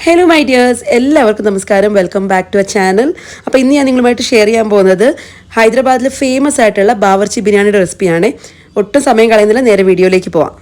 Hello my dears, എല്ലാവർക്കും നമസ്കാരം. Welcome back to a channel. അപ്പോൾ ഇന്ന് ഞാൻ നിങ്ങളുമായിട്ട് ഷെയർ ചെയ്യാൻ പോകുന്നത് ഹൈദരാബാദിലെ ഫേമസ് ആയിട്ടുള്ള ബാവർച്ചി ബിരിയാണിയുടെ റെസിപ്പിയാണ്. ഒട്ടും സമയം കളയുന്നില്ല, നേരെ വീഡിയോയിലേക്ക് പോവാം.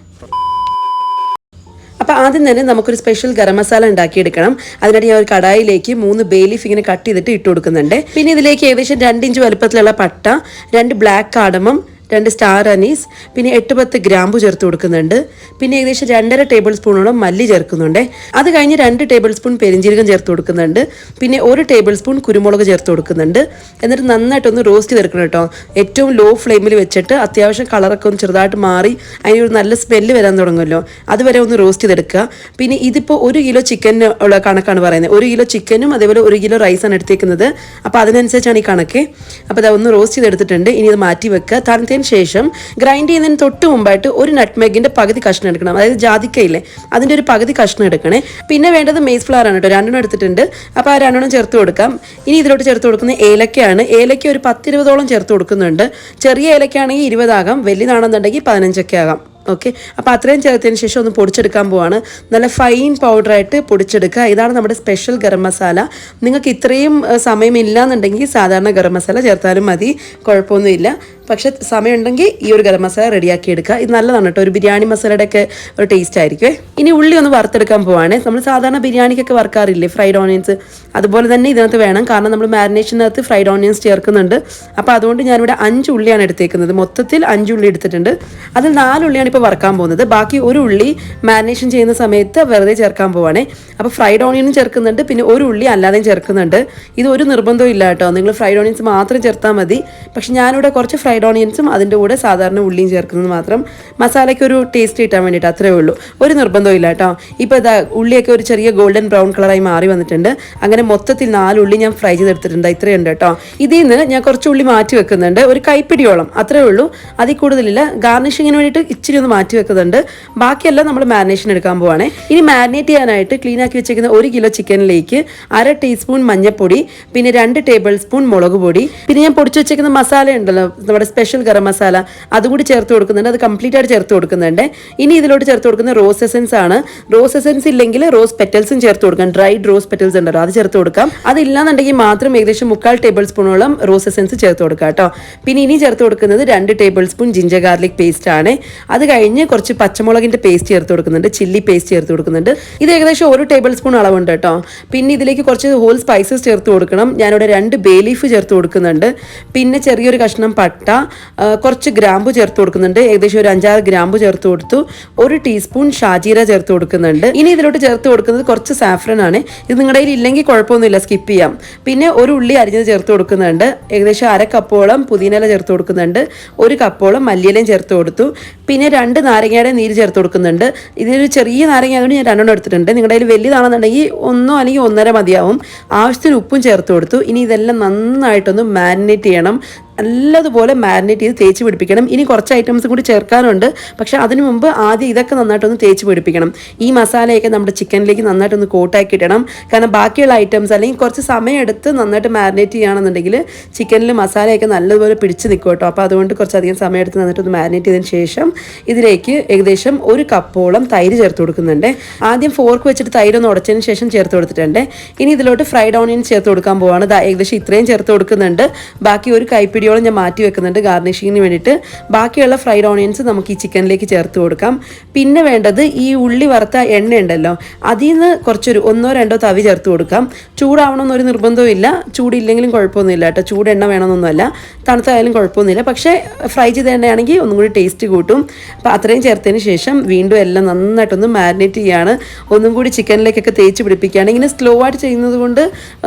അപ്പോൾ ആദ്യം തന്നെ നമുക്കൊരു സ്പെഷ്യൽ ഗരം മസാല ഉണ്ടാക്കിയെടുക്കണം. അതിനായിട്ട് ഞാൻ ഒരു കടായിലേക്ക് 3 ബേ ലീഫ് ഇങ്ങനെ കട്ട് ചെയ്തിട്ട് ഇട്ട് കൊടുക്കുന്നുണ്ട്. പിന്നെ ഇതിലേക്ക് ഏകദേശം 2 ഇഞ്ച് വലുപ്പത്തിലുള്ള പട്ട, 2 ബ്ലാക്ക് കാർഡമം, 2 സ്റ്റാർ അനീസ്, പിന്നെ 8-10 ഗ്രാമ്പു ചേർത്ത് കൊടുക്കുന്നുണ്ട്. പിന്നെ ഏകദേശം 2.5 ടേബിൾ സ്പൂണോളം മല്ലി ചേർക്കുന്നുണ്ട്. അത് കഴിഞ്ഞ് 2 ടേബിൾ സ്പൂൺ പെരിഞ്ജീരകം ചേർത്ത് കൊടുക്കുന്നുണ്ട്. പിന്നെ 1 ടേബിൾ സ്പൂൺ കുരുമുളക് ചേർത്ത് കൊടുക്കുന്നുണ്ട്. എന്നിട്ട് നന്നായിട്ടൊന്ന് റോസ്റ്റ് ചെയ്തെടുക്കണം കേട്ടോ. ഏറ്റവും ലോ ഫ്ലെയിമിൽ വെച്ചിട്ട് അത്യാവശ്യം കളറൊക്കെ ഒന്ന് ചെറുതായിട്ട് മാറി അതിനൊരു നല്ല സ്മെല്ല് വരാൻ തുടങ്ങുമല്ലോ, അതുവരെ ഒന്ന് റോസ്റ്റ് ചെയ്തെടുക്കുക. പിന്നെ ഇതിപ്പോൾ 1 കിലോ ചിക്കന് ഉള്ള കണക്കാണ് പറയുന്നത്. 1 കിലോ ചിക്കനും അതേപോലെ 1 കിലോ റൈസാണ് എടുത്തേക്കുന്നത്. അപ്പോൾ അതിനനുസരിച്ചാണ് ഈ കണക്ക്. അപ്പോൾ അത് ഒന്ന് റോസ്റ്റ് ചെയ്തെടുത്തിട്ടുണ്ട്. ഇനി ഇത് മാറ്റി വെക്കുക. തണുത്തതിന് ശേഷം ഗ്രൈൻഡ് ചെയ്യുന്നതിന് തൊട്ട് മുമ്പായിട്ട് ഒരു നട്ട്മെഗിന്റെ പകുതി കഷ്ണം എടുക്കണം. അതായത് ജാതിക്കയില്ലേ, അതിന്റെ ഒരു പകുതി കഷ്ണം എടുക്കണേ. പിന്നെ വേണ്ടത് മെയ്സ് ഫ്ലവർ ആണ് കേട്ടോ. 2 എടുത്തിട്ടുണ്ട്. അപ്പോൾ ആ 2 ചേർത്ത് കൊടുക്കാം. ഇനി ഇതിലോട്ട് ചേർത്ത് കൊടുക്കുന്നത് ഏലക്കയാണ്. ഏലക്ക ഒരു 10-20ഓളം ചേർത്ത് കൊടുക്കുന്നുണ്ട്. ചെറിയ ഏലക്കയാണെങ്കിൽ 20 ആകാം, വലിയതാണെന്നുണ്ടെങ്കിൽ 15 ആകാം. ഓക്കെ, അപ്പോൾ അത്രയും ചേർത്തതിന് ശേഷം ഒന്ന് പൊടിച്ചെടുക്കാൻ പോവാണ്. നല്ല ഫൈൻ പൗഡറായിട്ട് പൊടിച്ചെടുക്കുക. ഇതാണ് നമ്മുടെ സ്പെഷ്യൽ ഗരം മസാല. നിങ്ങൾക്ക് ഇത്രയും സമയമില്ല എന്നുണ്ടെങ്കിൽ സാധാരണ ഗരം മസാല ചേർത്താലും മതി, കുഴപ്പമൊന്നുമില്ല. പക്ഷെ സമയമുണ്ടെങ്കിൽ ഈ ഒരു ഗരം മസാല റെഡിയാക്കി എടുക്കുക. ഇത് നല്ലതാണ് കേട്ടോ, ഒരു ബിരിയാണി മസാലയുടെ ഒക്കെ ഒരു ടേസ്റ്റ് ആയിരിക്കും. ഇനി ഉള്ളി ഒന്ന് വറുത്തെടുക്കാൻ പോവാണ്. നമ്മൾ സാധാരണ ബിരിയാണിക്കൊക്കെ വറുക്കാറില്ലേ ഫ്രൈഡ് ഓണിയൻസ്, അതുപോലെ തന്നെ ഇതിനകത്ത് വേണം. കാരണം നമ്മൾ മാരിനേഷനകത്ത് ഫ്രൈഡ് ഓണിയൻസ് ചേർക്കുന്നുണ്ട്. അപ്പോൾ അതുകൊണ്ട് ഞാനിവിടെ 5 ഉള്ളിയാണ് എടുത്തേക്കുന്നത്. മൊത്തത്തിൽ 5 ഉള്ളി എടുത്തിട്ടുണ്ട്. അതിൽ 4 ഉള്ളിയാണ് ഇപ്പോൾ വറുക്കാൻ പോകുന്നത്. ബാക്കി 1 ഉള്ളി മാരിനേഷൻ ചെയ്യുന്ന സമയത്ത് വെറുതെ ചേർക്കാൻ പോവാണേ. അപ്പോൾ ഫ്രൈഡ് ഓണിയനും ചേർക്കുന്നുണ്ട്, പിന്നെ 1 ഉള്ളി അല്ലാതെയും ചേർക്കുന്നുണ്ട്. ഇത് ഒരു നിർബന്ധവും ഇല്ല കേട്ടോ, നിങ്ങൾ ഫ്രൈഡ് ഓണിയൻസ് മാത്രം ചേർത്താൽ മതി. പക്ഷെ ഞാനിവിടെ കുറച്ച് ഫ്രൈഡ് ഓണിയൻസും അതിൻ്റെ കൂടെ സാധാരണ ഉള്ളിയും ചേർക്കുന്നത് മാത്രം മസാലയ്ക്ക് ഒരു ടേസ്റ്റ് കിട്ടാൻ വേണ്ടിയിട്ട്, അത്രേ ഉള്ളൂ. ഒരു നിർബന്ധവും ഇല്ല കേട്ടോ. ഇപ്പോൾ ഇതാ ഉള്ളിയൊക്കെ ഒരു ചെറിയ ഗോൾഡൻ ബ്രൗൺ കളറായി മാറി വന്നിട്ടുണ്ട്. അങ്ങനെ മൊത്തത്തിൽ 4 ഉള്ളി ഞാൻ ഫ്രൈ ചെയ്തെടുത്തിട്ടുണ്ട്. ഇത്രയുണ്ട് കേട്ടോ. ഇതിൽ നിന്ന് ഞാൻ കുറച്ച് ഉള്ളി മാറ്റി വെക്കുന്നുണ്ട്, ഒരു കൈപ്പിടിയോളം, അത്രേ ഉള്ളൂ. അതിൽ കൂടുതലില്ല. ഗാർണിഷിങ്ങിന് വേണ്ടിയിട്ട് ഇച്ചിരി ഒന്ന് മാറ്റി വെക്കുന്നുണ്ട്. ബാക്കിയെല്ലാം നമ്മൾ മാരിനേഷൻ എടുക്കാൻ പോവാണ്. ഇനി മാരിനേറ്റ് ചെയ്യാനായിട്ട് ക്ലീൻ ആക്കി വെച്ചേക്കുന്ന 1 കിലോ ചിക്കനിലേക്ക് 1/2 ടീസ്പൂൺ മഞ്ഞൾപ്പൊടി, പിന്നെ 2 ടേബിൾ സ്പൂൺ മുളക് പൊടി, പിന്നെ ഞാൻ പൊടിച്ചു വെച്ചേക്കുന്ന മസാല ഉണ്ടല്ലോ, നമ്മുടെ സ്പെഷ്യൽ ഗരം മസാല, അതുകൂടി ചേർത്ത് കൊടുക്കുന്നുണ്ട്. അത് കംപ്ലീറ്റ് ആയിട്ട് ചേർത്ത് കൊടുക്കുന്നുണ്ട്. ഇനി ഇതിലോട്ട് ചേർത്ത് കൊടുക്കുന്ന റോസ് എസൻസ് ആണ്. റോസ് എസൻസ് ഇല്ലെങ്കിൽ റോസ് പെറ്റൽസും ചേർത്ത് കൊടുക്കാം. ഡ്രൈഡ് റോസ് പെറ്റൽസ് ഉണ്ടല്ലോ, അത് ചേർത്ത് കൊടുക്കാം. അതില്ലാന്നുണ്ടെങ്കിൽ മാത്രം ഏകദേശം 3/4 ടേബിൾ സ്പൂണോളം റോസ് എസൻസ് ചേർത്ത് കൊടുക്കാം കേട്ടോ. പിന്നെ ഇനി ചേർത്ത് കൊടുക്കുന്നത് 2 table spoon ginger garlic paste ആണ്. അത് കഴിഞ്ഞ് കുറച്ച് പച്ചമുളകിന്റെ പേസ്റ്റ് ചേർത്ത് കൊടുക്കുന്നുണ്ട്, ചില്ലി പേസ്റ്റ് ചേർത്ത് കൊടുക്കുന്നുണ്ട്. ഇത് ഏകദേശം 1 ടേബിൾ സ്പൂൺ അളവുണ്ട് കേട്ടോ. പിന്നെ ഇതിലേക്ക് കുറച്ച് ഹോൾ സ്പൈസസ് ചേർത്ത് കൊടുക്കണം. ഞാനിവിടെ 2 ബേ ലീഫ് ചേർത്ത് കൊടുക്കുന്നുണ്ട്. പിന്നെ ചെറിയൊരു കഷ്ണം പട്ട, കുറച്ച് ഗ്രാമ്പു ചേർത്ത് കൊടുക്കുന്നുണ്ട്. ഏകദേശം ഒരു 5-6 ഗ്രാമ്പു ചേർത്ത് കൊടുത്തു. 1 ടീസ്പൂൺ ഷാജീര ചേർത്ത് കൊടുക്കുന്നുണ്ട്. ഇനി ഇതിലോട്ട് ചേർത്ത് കൊടുക്കുന്നത് കുറച്ച് സാഫ്രൻ ആണ്. ഇത് നിങ്ങളുടെ കയ്യിൽ ഇല്ലെങ്കിൽ കുഴപ്പമൊന്നുമില്ല, സ്കിപ്പ് ചെയ്യാം. പിന്നെ 1 ഉള്ളി അരിഞ്ഞത് ചേർത്ത് കൊടുക്കുന്നുണ്ട്. ഏകദേശം 1/2 കപ്പോളം പുതിനയില ചേർത്ത് കൊടുക്കുന്നുണ്ട്. 1 കപ്പോളം മല്ലിയിലയും ചേർത്ത് കൊടുത്തു. പിന്നെ 2 നാരങ്ങയുടെ നീര് ചേർത്ത് കൊടുക്കുന്നുണ്ട്. ഇതൊരു ചെറിയ നാരങ്ങ ആയതുകൊണ്ട് ഞാൻ 2 എടുത്തിട്ടുണ്ട്. നിങ്ങളുടെ കയ്യിൽ വലിയതാണെന്നുണ്ടെങ്കിൽ 1 അല്ലെങ്കിൽ 1.5 മതിയാവും. ആവശ്യത്തിന് ഉപ്പും ചേർത്ത് കൊടുത്തു. ഇനി ഇതെല്ലാം നന്നായിട്ടൊന്ന് മാരിനേറ്റ് ചെയ്യണം. നല്ലതുപോലെ മാരിനേറ്റ് ചെയ്ത് തേച്ച് പിടിപ്പിക്കണം. ഇനി കുറച്ച് ഐറ്റംസ് കൂടി ചേർക്കാനുണ്ട്, പക്ഷെ അതിനു മുമ്പ് ആദ്യം ഇതൊക്കെ നന്നായിട്ടൊന്ന് തേച്ച് പിടിപ്പിക്കണം. ഈ മസാലയൊക്കെ നമ്മുടെ ചിക്കനിലേക്ക് നന്നായിട്ടൊന്ന് കോട്ടാക്കി ഇടണം. കാരണം ബാക്കിയുള്ള ഐറ്റംസ് അല്ലെങ്കിൽ കുറച്ച് സമയം എടുത്ത് നന്നായിട്ട് മാരിനേറ്റ് ചെയ്യുകയാണെന്നുണ്ടെങ്കിൽ ചിക്കനിൽ മസാലയൊക്കെ നല്ലതുപോലെ പിടിച്ച് നിൽക്കും കേട്ടോ. അപ്പോൾ അതുകൊണ്ട് കുറച്ചധികം സമയം എടുത്ത് നന്നായിട്ടൊന്ന് മാരിനേറ്റ് ചെയ്തതിന് ശേഷം ഇതിലേക്ക് ഏകദേശം 1 കപ്പോളം തൈര് ചേർത്ത് കൊടുക്കുന്നുണ്ട്. ആദ്യം ഫോർക്ക് വെച്ചിട്ട് തൈരൊന്ന് ഉടച്ചതിന് ശേഷം ചേർത്ത് കൊടുത്തിട്ടുണ്ട്. ഇനി ഇതിലോട്ട് ഫ്രൈഡ് ഓണിയൻസ് ചേർത്ത് കൊടുക്കാൻ പോവാണ്. ഏകദേശം ഇത്രയും ചേർത്ത് കൊടുക്കുന്നുണ്ട്. ബാക്കി 1 കൈപ്പിടിയോളം ഞാൻ മാറ്റി വെക്കുന്നുണ്ട് ഗാർണിഷിങ്ങിന് വേണ്ടിയിട്ട്. ബാക്കിയുള്ള ഫ്രൈഡ് ഓണിയൻസ് നമുക്ക് ഈ ചിക്കനിലേക്ക് ചേർത്ത് കൊടുക്കാം. പിന്നെ വേണ്ടത് ഈ ഉള്ളി വറുത്ത എണ്ണ ഉണ്ടല്ലോ, അതിൽ നിന്ന് കുറച്ചൊരു 1-2 തവി ചേർത്ത് കൊടുക്കാം. ചൂടാവണമെന്നൊരു നിർബന്ധവും ഇല്ല, ചൂടില്ലെങ്കിലും കുഴപ്പമൊന്നുമില്ല കേട്ടോ. ചൂടെണ്ണ വേണമെന്നൊന്നുമല്ല, തണുത്തായാലും കുഴപ്പമൊന്നുമില്ല. പക്ഷേ ഫ്രൈ ചെയ്ത എണ്ണയാണെങ്കിൽ ഒന്നും കൂടി ടേസ്റ്റ് കൂട്ടും. അപ്പോൾ അത്രയും ചേർത്തതിന് ശേഷം വീണ്ടും എല്ലാം നന്നായിട്ടൊന്ന് മാരിനേറ്റ് ചെയ്യുകയാണ്. ഒന്നും കൂടി ചിക്കനിലേക്കൊക്കെ തേച്ച് പിടിപ്പിക്കുകയാണ്. ഇങ്ങനെ സ്ലോ ആയിട്ട് ചെയ്യുന്നത് കൊണ്ട്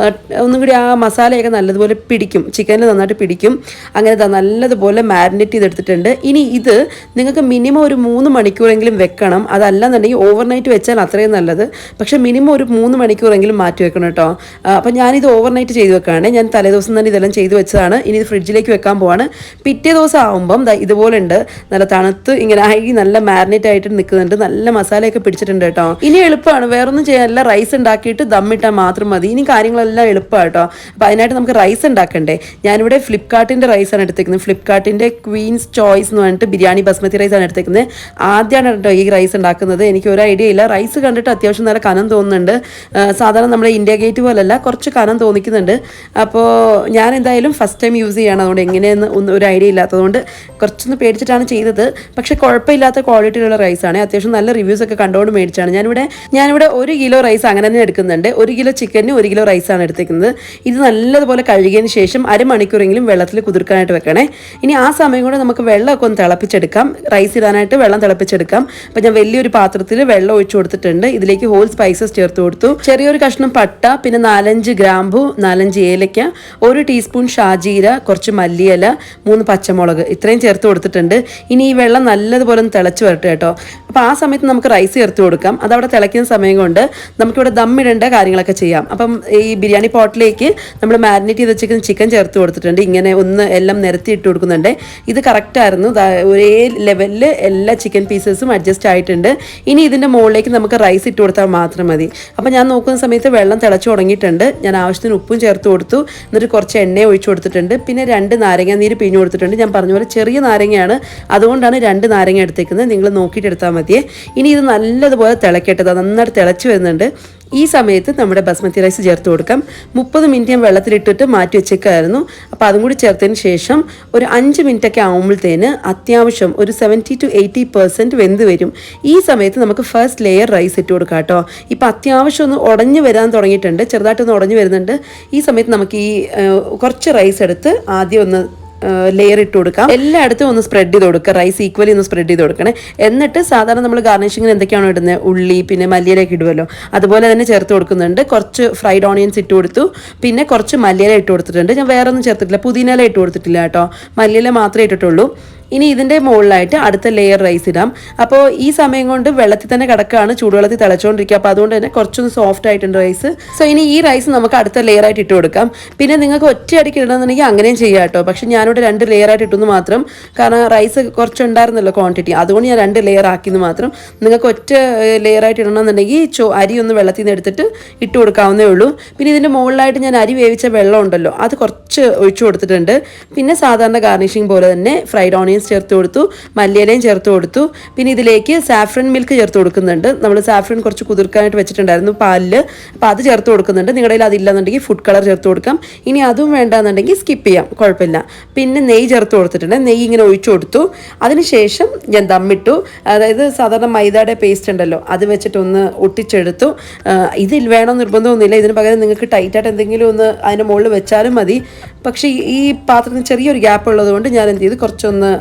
ഒന്നും കൂടി ആ മസാലയൊക്കെ നല്ലതുപോലെ പിടിക്കും, ചിക്കനിൽ നന്നായിട്ട് പിടിക്കും. അങ്ങനെ നല്ലതുപോലെ മാരിനേറ്റ് ചെയ്തെടുത്തിട്ടുണ്ട്. ഇനി ഇത് നിങ്ങൾക്ക് മിനിമം ഒരു 3 മണിക്കൂറെങ്കിലും വെക്കണം. അതല്ലെന്നുണ്ടെങ്കിൽ ഓവർനൈറ്റ് വെച്ചാൽ അത്രയും നല്ലത്. പക്ഷേ മിനിമം ഒരു 3 മണിക്കൂറെങ്കിലും മാറ്റി വെക്കണം കേട്ടോ. അപ്പം ഞാനിത് ഓവർനൈറ്റ് ചെയ്ത് വെക്കുകയാണ്. ഞാൻ തലേദിവസം തന്നെ ഇതെല്ലാം ചെയ്ത് വെച്ചതാണ്. ഇനി ഇത് ഫ്രിഡ്ജിലേക്ക് വെക്കാൻ പോവാണ്. പിറ്റേ ദിവസം ആകുമ്പം ഇതുപോലെ ഉണ്ട്, നല്ല തണുത്ത് ഇങ്ങനെ ആയി നല്ല മാരിനേറ്റ് ആയിട്ട് നിൽക്കുന്നുണ്ട്. നല്ല മസാലയൊക്കെ പിടിച്ചിട്ടുണ്ട് കേട്ടോ. ഇനി എളുപ്പമാണ്, വേറൊന്നും ചെയ്യാനല്ല. റൈസ് ഉണ്ടാക്കിയിട്ട് ദമ്മിട്ടാൽ മാത്രം മതി. ഇനി കാര്യങ്ങളെല്ലാം എളുപ്പമാണ് കേട്ടോ. അപ്പോൾ അതിനായിട്ട് നമുക്ക് റൈസ് ഉണ്ടാക്കണ്ടേ. ഞാനിവിടെ ഫ്ലിപ്കാർട്ടിൽ ഫ്ലിപ്കാർട്ടിൻ്റെ റൈസാണ് എടുത്തേക്കുന്നത്. ഫ്ലിപ്കാർട്ടിൻ്റെ ക്വീൻസ് ചോയ്സ് എന്ന് പറഞ്ഞിട്ട് ബിരിയാണി ബസ്മതി റൈസാണ് എടുത്തേക്കുന്നത്. ആദ്യമാണ് കേട്ടോ ഈ റൈസ് ഉണ്ടാക്കുന്നത്. എനിക്ക് ഒരു ഐഡിയ ഇല്ല. റൈസ് കണ്ടിട്ട് അത്യാവശ്യം നല്ല കനം തോന്നുന്നുണ്ട്. സാധാരണ നമ്മുടെ ഇന്ത്യ ഗേറ്റ് പോലല്ല, കുറച്ച് കനം തോന്നിക്കുന്നുണ്ട്. അപ്പോൾ ഞാൻ എന്തായാലും ഫസ്റ്റ് ടൈം യൂസ് ചെയ്യണം. അതുകൊണ്ട് എങ്ങനെയെന്ന് ഒരു ഐഡിയ ഇല്ലാത്തതുകൊണ്ട് കുറച്ചൊന്ന് പേടിച്ചിട്ടാണ് ചെയ്തത്. പക്ഷേ കുഴപ്പമില്ലാത്ത ക്വാളിറ്റിയിലുള്ള റൈസാണ്. അത്യാവശ്യം നല്ല റിവ്യൂസ് ഒക്കെ കണ്ടുകൊണ്ട് മേടിച്ചാണ്. ഞാനിവിടെ 1 കിലോ റൈസ് അങ്ങനെ തന്നെ എടുക്കുന്നുണ്ട്. 1 കിലോ ചിക്കന് 1 കിലോ റൈസാണ് എടുത്തേക്കുന്നത്. ഇത് നല്ലതുപോലെ കഴുകിയതിന് ശേഷം അരമണിക്കൂറെങ്കിലും വെള്ളത്തിൽ കുതിർക്കാനായിട്ട് വെക്കണേ. ഇനി ആ സമയം കൊണ്ട് നമുക്ക് വെള്ളമൊക്കെ ഒന്ന് തിളപ്പിച്ചെടുക്കാം. റൈസ് ഇടാനായിട്ട് വെള്ളം തിളപ്പിച്ചെടുക്കാം. അപ്പോൾ ഞാൻ വലിയൊരു പാത്രത്തിൽ വെള്ളം ഒഴിച്ചു കൊടുത്തിട്ടുണ്ട്. ഇതിലേക്ക് ഹോൾ സ്പൈസസ് ചേർത്ത് കൊടുത്തു. ചെറിയൊരു കഷ്ണം പട്ട, പിന്നെ 4-5 ഗ്രാമ്പു, 4-5 ഏലക്ക, 1 ടീസ്പൂൺ ഷാജീര, കുറച്ച് മല്ലിയില, 3 പച്ചമുളക്, ഇത്രയും ചേർത്ത് കൊടുത്തിട്ടുണ്ട്. ഇനി ഈ വെള്ളം നല്ലതുപോലെ ഒന്ന് തിളച്ച് വരട്ടെ കേട്ടോ. അപ്പോൾ ആ സമയത്ത് നമുക്ക് റൈസ് ചേർത്ത് കൊടുക്കാം. അതവിടെ തിളയ്ക്കുന്ന സമയം കൊണ്ട് നമുക്കിവിടെ ദമ്മിടേണ്ട കാര്യങ്ങളൊക്കെ ചെയ്യാം. അപ്പം ഈ ബിരിയാണി പോട്ടിലേക്ക് നമ്മൾ മാരിനേറ്റ് ചെയ്ത് വെച്ചിരിക്കുന്ന ചിക്കൻ ചേർത്ത് കൊടുത്തിട്ടുണ്ട്. ഇങ്ങനെ ഒന്ന് എല്ലാം നിരത്തി ഇട്ട് കൊടുക്കുന്നുണ്ട്. ഇത് കറക്റ്റായിരുന്നു. ഒരേ ലെവലിൽ എല്ലാ ചിക്കൻ പീസസും അഡ്ജസ്റ്റ് ആയിട്ടുണ്ട്. ഇനി ഇതിൻ്റെ മുകളിലേക്ക് നമുക്ക് റൈസ് ഇട്ട് കൊടുത്താൽ മാത്രം മതി. അപ്പോൾ ഞാൻ നോക്കുന്ന സമയത്ത് വെള്ളം തിളച്ച് തുടങ്ങിയിട്ടുണ്ട്. ഞാൻ ആവശ്യത്തിന് ഉപ്പും ചേർത്ത് കൊടുത്തു. എന്നിട്ട് കുറച്ച് എണ്ണ ഒഴിച്ചു കൊടുത്തിട്ടുണ്ട്. പിന്നെ 2 നാരങ്ങ നീര് പിഴിഞ്ഞു കൊടുത്തിട്ടുണ്ട്. ഞാൻ പറഞ്ഞ പോലെ ചെറിയ നാരങ്ങയാണ്, അതുകൊണ്ടാണ് 2 നാരങ്ങ എടുത്തേക്കുന്നത്. നിങ്ങൾ നോക്കിയിട്ട് എടുത്താൽ മതിയേ. ഇനി ഇത് നല്ലതുപോലെ തിളക്കട്ടത്. നന്നായിട്ട് തിളച്ച് വരുന്നുണ്ട്. ഈ സമയത്ത് നമ്മുടെ ബസ്മതി റൈസ് ചേർത്ത് കൊടുക്കാം. 30 മിനിറ്റ് ഞാൻ വെള്ളത്തിലിട്ടിട്ട് മാറ്റി വെച്ചേക്കായിരുന്നു. അപ്പോൾ അതും കൂടി ചേർത്തതിന് ശേഷം ഒരു 5 മിനിറ്റൊക്കെ ആകുമ്പോഴത്തേന് അത്യാവശ്യം ഒരു 70 to 80% വെന്ത് വരും. ഈ സമയത്ത് നമുക്ക് ഫസ്റ്റ് ലെയർ റൈസ് ഇട്ട് കൊടുക്കാം കേട്ടോ. ഇപ്പോൾ അത്യാവശ്യം ഒന്ന് ഉടഞ്ഞു വരാൻ തുടങ്ങിയിട്ടുണ്ട്, ചെറുതായിട്ടൊന്ന് ഉടഞ്ഞു വരുന്നുണ്ട്. ഈ സമയത്ത് നമുക്ക് ഈ കുറച്ച് റൈസ് എടുത്ത് ആദ്യം ഒന്ന് ലെയർ ഇട്ട് കൊടുക്കാം. എല്ലായിടത്തും ഒന്ന് സ്പ്രെഡ് ചെയ്ത് കൊടുക്കുക. റൈസ് ഈക്വലി ഒന്ന് സ്പ്രെഡ് ചെയ്ത് കൊടുക്കണേ. എന്നിട്ട് സാധാരണ നമ്മൾ ഗാർണിഷിങ്ങിന് എന്തൊക്കെയാണോ ഇടുന്നത്, ഉള്ളി പിന്നെ മല്ലിയിലേക്ക് ഇടുമല്ലോ, അതുപോലെ തന്നെ ചേർത്ത് കൊടുക്കുന്നുണ്ട്. കുറച്ച് ഫ്രൈഡ് ഓണിയൻസ് ഇട്ട് കൊടുത്തു. പിന്നെ കുറച്ച് മല്ലിയില ഇട്ട് കൊടുത്തിട്ടുണ്ട്. ഞാൻ വേറെ ഒന്നും ചേർത്തിട്ടില്ല, പുതിനയില ഇട്ട് കൊടുത്തിട്ടില്ല കേട്ടോ. മല്ലിയില മാത്രമേ ഇട്ടിട്ടുള്ളൂ. ഇനി ഇതിൻ്റെ മുകളിലായിട്ട് അടുത്ത ലെയർ റൈസ് ഇടാം. അപ്പോൾ ഈ സമയം കൊണ്ട് വെള്ളത്തിൽ തന്നെ കിടക്കുകയാണ്, ചൂടുവെള്ളത്തിൽ തിളച്ചുകൊണ്ടിരിക്കുക. അപ്പോൾ അതുകൊണ്ട് തന്നെ കുറച്ചൊന്ന് സോഫ്റ്റ് ആയിട്ടുണ്ട് റൈസ്. സോ ഇനി ഈ റൈസ് നമുക്ക് അടുത്ത ലെയർ ആയിട്ട് ഇട്ട് കൊടുക്കാം. പിന്നെ നിങ്ങൾക്ക് ഒറ്റയടിക്ക് ഇടണമെന്നുണ്ടെങ്കിൽ അങ്ങനെയും ചെയ്യാം കേട്ടോ. പക്ഷേ ഞാനിവിടെ 2 ലെയർ ആയിട്ട് ഇട്ടെന്ന് മാത്രം. കാരണം റൈസ് കുറച്ചുണ്ടായിരുന്നല്ലോ ക്വാണ്ടിറ്റി, അതുകൊണ്ട് ഞാൻ 2 ലെയർ ആക്കിയെന്ന് മാത്രം. നിങ്ങൾക്ക് ഒറ്റ ലെയർ ആയിട്ട് ഇടണമെന്നുണ്ടെങ്കിൽ അരി ഒന്ന് വെള്ളത്തിൽ നിന്ന് എടുത്തിട്ട് ഇട്ട് കൊടുക്കാവുന്നേ ഉള്ളൂ. പിന്നെ ഇതിൻ്റെ മുകളിലായിട്ട് ഞാൻ അരി വേവിച്ച വെള്ളം ഉണ്ടല്ലോ, അത് കുറച്ച് ഒഴിച്ചു കൊടുത്തിട്ടുണ്ട്. പിന്നെ സാധാരണ ഗാർണിഷിംഗ് പോലെ തന്നെ ഫ്രൈഡ് ഓണിയൻ ചേർത്ത് കൊടുത്തു, മല്ലിയിലയും ചേർത്ത് കൊടുത്തു. പിന്നെ ഇതിലേക്ക് സാഫ്രൻ മിൽക്ക് ചേർത്ത് കൊടുക്കുന്നുണ്ട്. നമ്മൾ സാഫ്രൻ കുറച്ച് കുതിർക്കാനായിട്ട് വെച്ചിട്ടുണ്ടായിരുന്നു പാലിൽ, അപ്പോൾ അത് ചേർത്ത് കൊടുക്കുന്നുണ്ട്. നിങ്ങളുടെ കയ്യിൽ അതില്ലെന്നുണ്ടെങ്കിൽ ഫുഡ് കളർ ചേർത്ത് കൊടുക്കാം. ഇനി അതും വേണ്ടാന്നുണ്ടെങ്കിൽ സ്കിപ്പ് ചെയ്യാം, കുഴപ്പമില്ല. പിന്നെ നെയ്യ് ചേർത്ത് കൊടുത്തിട്ടുണ്ട്. നെയ്യ് ഇങ്ങനെ ഒഴിച്ചു കൊടുത്തു. അതിനുശേഷം ഞാൻ ദമ്മിട്ടു. അതായത് സാധാരണ മൈദയുടെ പേസ്റ്റ് ഉണ്ടല്ലോ, അത് വെച്ചിട്ടൊന്ന് ഒട്ടിച്ചെടുത്തു. ഇതിൽ വേണമെന്ന് നിർബന്ധമൊന്നുമില്ല. ഇതിന് പകരം നിങ്ങൾക്ക് ടൈറ്റായിട്ട് എന്തെങ്കിലും ഒന്ന് അതിൻ്റെ മുകളിൽ വെച്ചാലും മതി. പക്ഷേ ഈ പാത്രത്തിന് ചെറിയൊരു ഗ്യാപ്പ് ഉള്ളതുകൊണ്ട് ഞാൻ എന്ത് ചെയ്തു, കുറച്ചൊന്ന്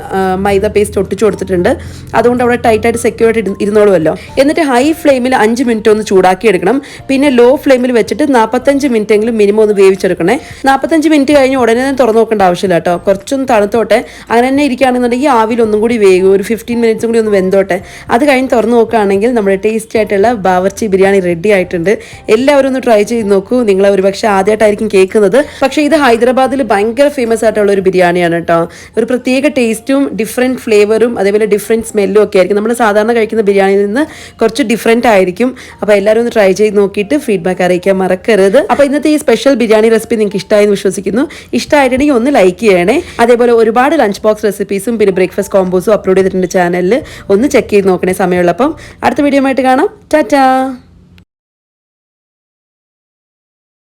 മൈദ പേസ്റ്റ് ഒട്ടിച്ചു കൊടുത്തിട്ടുണ്ട്. അതുകൊണ്ട് അവിടെ ടൈറ്റായിട്ട് സെക്യൂർ ആയിട്ട് ഇരുന്നോളുമല്ലോ. എന്നിട്ട് ഹൈ ഫ്ലെയിമിൽ 5 മിനിറ്റ് ഒന്ന് ചൂടാക്കി എടുക്കണം. പിന്നെ ലോ ഫ്ലെയിമിൽ വെച്ചിട്ട് 45 മിനിറ്റ് എങ്കിലും മിനിമം ഒന്ന് വേവിച്ചെടുക്കണേ. 45 മിനിറ്റ് കഴിഞ്ഞ് ഉടനെ തന്നെ തുറന്നു നോക്കേണ്ട ആവശ്യമില്ല കേട്ടോ. കുറച്ചൊന്ന് തണുത്തോട്ടെ. അങ്ങനെ തന്നെ ഇരിക്കുകയാണെന്നുണ്ടെങ്കിൽ ആവിൽ ഒന്നും കൂടി വേഗം ഒരു 15 മിനിറ്റ്സും കൂടി ഒന്ന് വെന്തോട്ടെ. അത് കഴിഞ്ഞ് തുറന്നു നോക്കുകയാണെങ്കിൽ നമ്മുടെ ടേസ്റ്റി ആയിട്ടുള്ള ബാവർച്ചി ബിരിയാണി റെഡി ആയിട്ടുണ്ട്. എല്ലാവരും ഒന്ന് ട്രൈ ചെയ്ത് നോക്കൂ. നിങ്ങൾ ഒരുപക്ഷെ ആദ്യമായിട്ടായിരിക്കും കേൾക്കുന്നത്, പക്ഷേ ഇത് ഹൈദരാബാദിൽ ഭയങ്കര ഫേമസ് ആയിട്ടുള്ള ഒരു ബിരിയാണിയാണ് കേട്ടോ. ഒരു പ്രത്യേക ടേസ്റ്റും ഡിഫറെൻറ്റ് ഫ്ലേവറും അതേപോലെ ഡിഫറെൻറ്റ് സ്മെല്ലും ഒക്കെ ആയിരിക്കും. നമ്മൾ സാധാരണ കഴിക്കുന്ന ബിരിയാണിയിൽ നിന്ന് കുറച്ച് ഡിഫറെൻ്റ് ആയിരിക്കും. അപ്പോൾ എല്ലാവരും ഒന്ന് ട്രൈ ചെയ്ത് നോക്കിയിട്ട് ഫീഡ്ബാക്ക് അറിയിക്കാൻ മറക്കരുത്. അപ്പോൾ ഇന്നത്തെ ഈ സ്പെഷ്യൽ ബിരിയാണി റെസിപ്പി നിങ്ങൾക്ക് ഇഷ്ടമായെന്ന് വിശ്വസിക്കുന്നു. ഇഷ്ടമായിട്ടുണ്ടെങ്കിൽ ഒന്ന് ലൈക്ക് ചെയ്യണേ. അതേപോലെ ഒരുപാട് ലഞ്ച് ബോക്സ് റെസിപ്പീസും പിന്നെ ബ്രേക്ക്ഫാസ്റ്റ് കോമ്പോസും അപ്ലോഡ് ചെയ്തിട്ടുണ്ട് ചാനലിൽ. ഒന്ന് ചെക്ക് ചെയ്ത് നോക്കണേ സമയമുള്ളപ്പം. അടുത്ത വീഡിയോ ആയിട്ട് കാണാം. ടാറ്റാ.